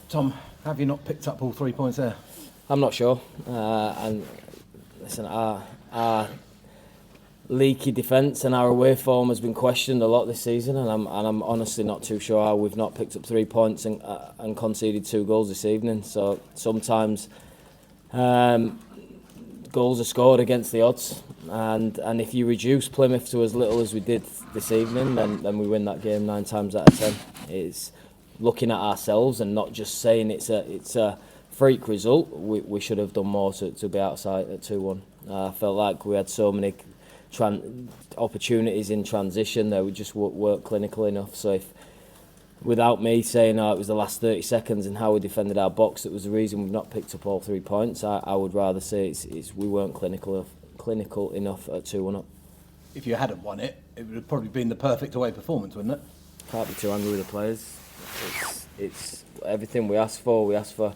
Tom, have you not picked up all 3 points there? I'm not sure. And listen, our leaky defence and our away form has been questioned a lot this season, and I'm honestly not too sure how we've not picked up 3 points and conceded 2 goals this evening. So sometimes goals are scored against the odds, and if you reduce Plymouth to as little as we did this evening, then we win that game 9 times out of 10. It's looking at ourselves and not just saying it's a freak result. We should have done more to be outside at 2-1. I felt like we had so many opportunities in transition that we just weren't clinical enough. So if, without me saying it was the last 30 seconds and how we defended our box that was the reason we've not picked up all 3 points, I would rather say it's we weren't clinical enough at 2-1 up. If you hadn't won it, it would have probably been the perfect away performance, wouldn't it? Can't be too angry with the players. It's everything we asked for. We asked for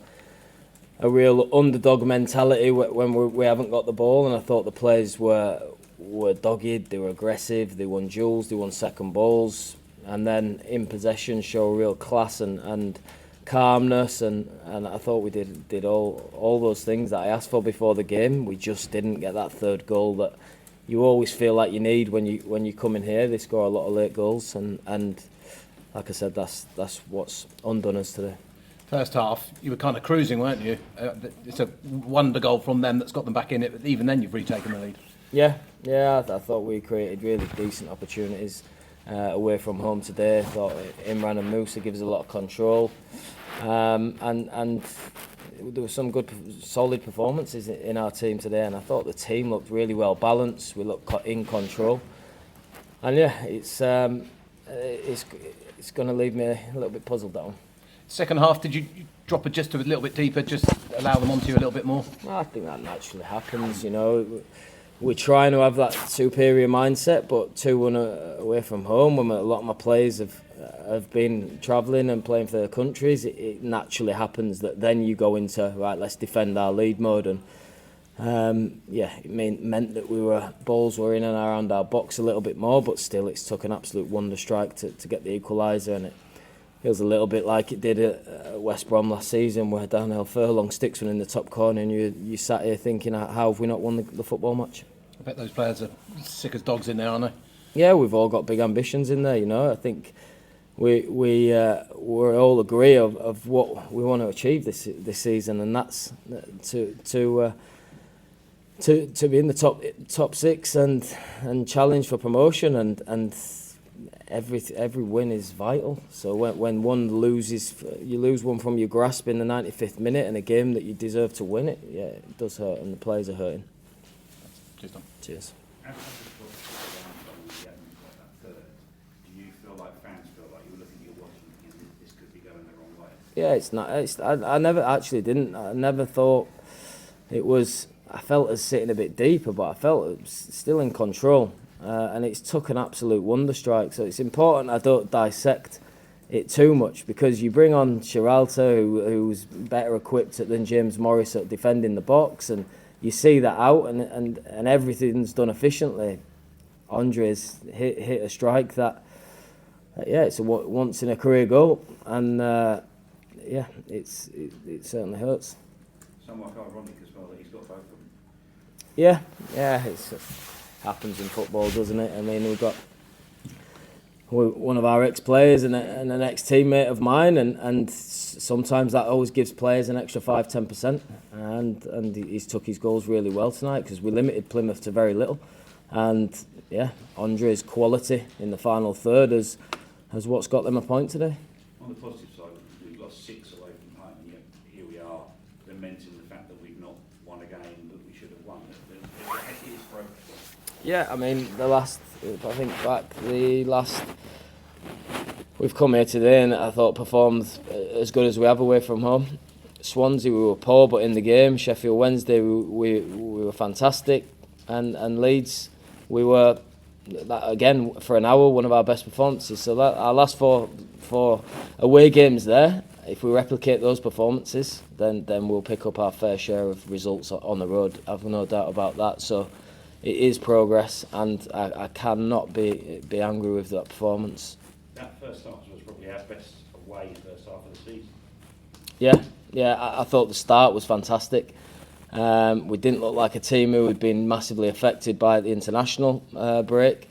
a real underdog mentality when we haven't got the ball, and I thought the players were dogged, they were aggressive, they won duels, they won second balls, and then in possession show real class and calmness, and I thought we did all those things that I asked for before the game. We just didn't get that third goal that you always feel like you need when you come in here. They score a lot of late goals, and like I said, that's what's undone us today. First half, you were kind of cruising, weren't you? It's a wonder goal from them that's got them back in it, but even then you've retaken the lead. Yeah, I thought we created really decent opportunities away from home today. I thought Imran and Musa gives us a lot of control, and there were some good, solid performances in our team today, and I thought the team looked really well balanced. We looked in control, and yeah, it's going to leave me a little bit puzzled, that one. Second half, did you drop it just a little bit deeper, just allow them onto you a little bit more? Well, I think that naturally happens, you know. We're trying to have that superior mindset, but 2-1 away from home, when a lot of my players have been travelling and playing for their countries, it naturally happens that then you go into, right, let's defend our lead mode. And it meant that balls were in and around our box a little bit more, but still it's took an absolute wonder strike to get the equaliser, and it feels a little bit like it did at West Brom last season, where Daniel Furlong sticks one in the top corner, and you sat here thinking, how have we not won the football match? I bet those players are sick as dogs in there, aren't they? Yeah, we've all got big ambitions in there, you know. I think we all agree of what we want to achieve this season, and that's to be in the top 6 and challenge for promotion, and every win is vital. So when one loses, you lose one from your grasp in the 95th minute in a game that you deserve to win it, yeah, it does hurt, and the players are hurting. Cheers, Tom. Cheers. After the do you feel like fans feel like you're looking at your watch and thinking this could be going the wrong way? Yeah, it's not. I never actually didn't. I never thought it was. I felt it was sitting a bit deeper, but I felt it was still in control. And it's took an absolute wonder strike. So it's important I don't dissect it too much, because you bring on Shiralta, who's better equipped than James Morris at defending the box, and you see that out, and everything's done efficiently. Andre's hit a strike that it's a once in a career goal, and it certainly hurts. Somewhat ironic as well that he's got both of them. Yeah, it happens in football, doesn't it? I mean, we've got one of our ex-players and an ex-teammate of mine, and sometimes that always gives players an extra 5-10%, and he's took his goals really well tonight, because we limited Plymouth to very little, and Andre's quality in the final third has what's got them a point today. On the positive side, we've lost 6 away from home, and yet here we are lamenting the fact that we've not won a game that we should have won. It is progress. Yeah, I mean, we've come here today and I thought performed as good as we have away from home. Swansea, we were poor, but in the game. Sheffield Wednesday, we were fantastic, and Leeds, we were, again, for an hour, one of our best performances. So that our last four away games there, if we replicate those performances, then we'll pick up our fair share of results on the road. I've no doubt about that. So it is progress, and I cannot be angry with that performance. That first half was probably our best away first half of the season. Yeah, I thought the start was fantastic. We didn't look like a team who had been massively affected by the international break.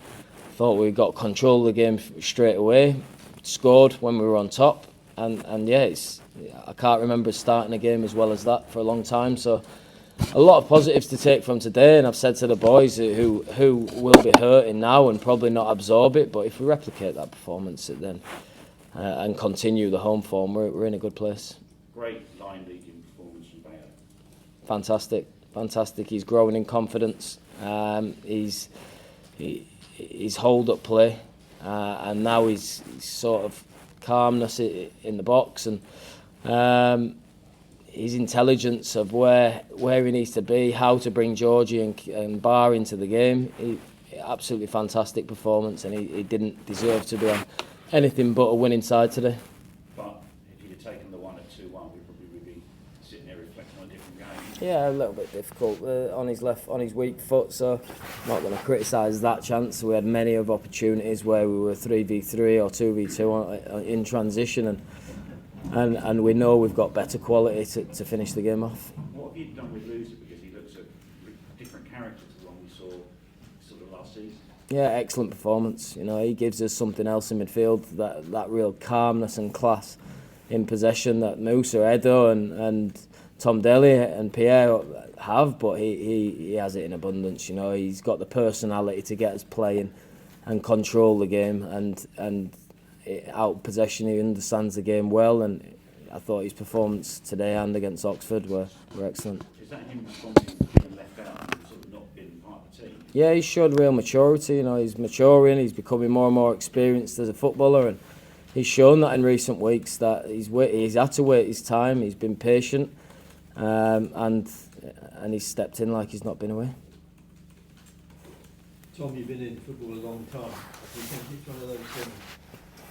Thought we got control of the game straight away, scored when we were on top, and yeah, I can't remember starting a game as well as that for a long time. So a lot of positives to take from today, and I've said to the boys who will be hurting now and probably not absorb it, but if we replicate that performance then and continue the home form, we're in a good place. Great line leading performance from Bayo. Fantastic. He's growing in confidence. His hold up play, and now he's sort of calmness in the box, and his intelligence of where he needs to be, how to bring Georgie and Barr into the game. Absolutely fantastic performance, and he didn't deserve to be on anything but a winning side today. But if you'd have taken the one at 2-1, we probably would be sitting there reflecting on a different game. Yeah, a little bit difficult on his weak foot, so not going to criticise that chance. We had many of opportunities where we were 3v3 or 2v2 in transition, and we know we've got better quality to finish the game off. What have you done with Loser, because he looks a different character to the one we saw sort of last season? Yeah, excellent performance. You know, he gives us something else in midfield, that real calmness and class in possession that Musa, Edo and Tom Daly and Pierre have, but he has it in abundance. You know, he's got the personality to get us playing and control the game, and out possession, he understands the game well, and I thought his performance today and against Oxford were excellent. Is that him responding to being left out and sort of not being part of the team? Yeah, he showed real maturity. You know, he's maturing, he's becoming more and more experienced as a footballer, and he's shown that in recent weeks that he's had to wait his time. He's been patient, and he's stepped in like he's not been away. Tom, you've been in football a long time. Do you think it's one of those things?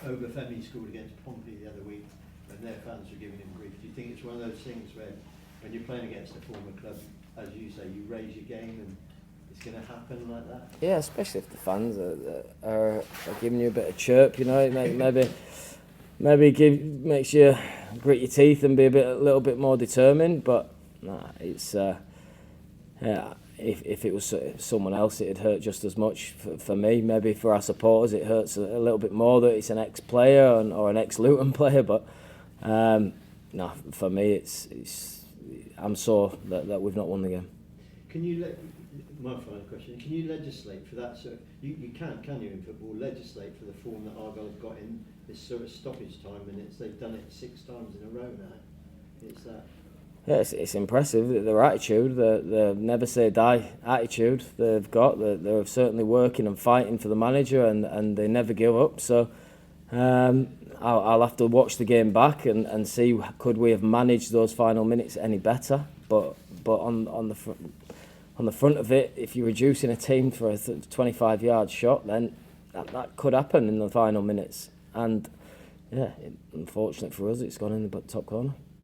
Obafemi scored against Pompey the other week, and their fans were giving him grief. Do you think it's one of those things where, when you're playing against a former club, as you say, you raise your game and it's going to happen like that? Yeah, especially if the fans are giving you a bit of chirp, you know, it makes you grit your teeth and be a little bit more determined. But nah, it's yeah. If it was someone else, it'd hurt just as much. For me, maybe for our supporters, it hurts a little bit more that it's an ex-player or an ex-Luton player. But no, for me, it's I'm sore that we've not won the game. Can you my final question? Can you legislate for that sort of? You can't, can you, in football, legislate for the form that Argyle have got in this sort of stoppage time minutes? They've done it 6 times in a row now. It's that. Yeah, it's impressive. Their attitude, the never say die attitude they've got. They're certainly working and fighting for the manager, and they never give up. So I'll have to watch the game back and see could we have managed those final minutes any better. But on the front of it, if you're reducing a team for a 25-yard shot, then that could happen in the final minutes. And yeah, unfortunately for us, it's gone in the top corner.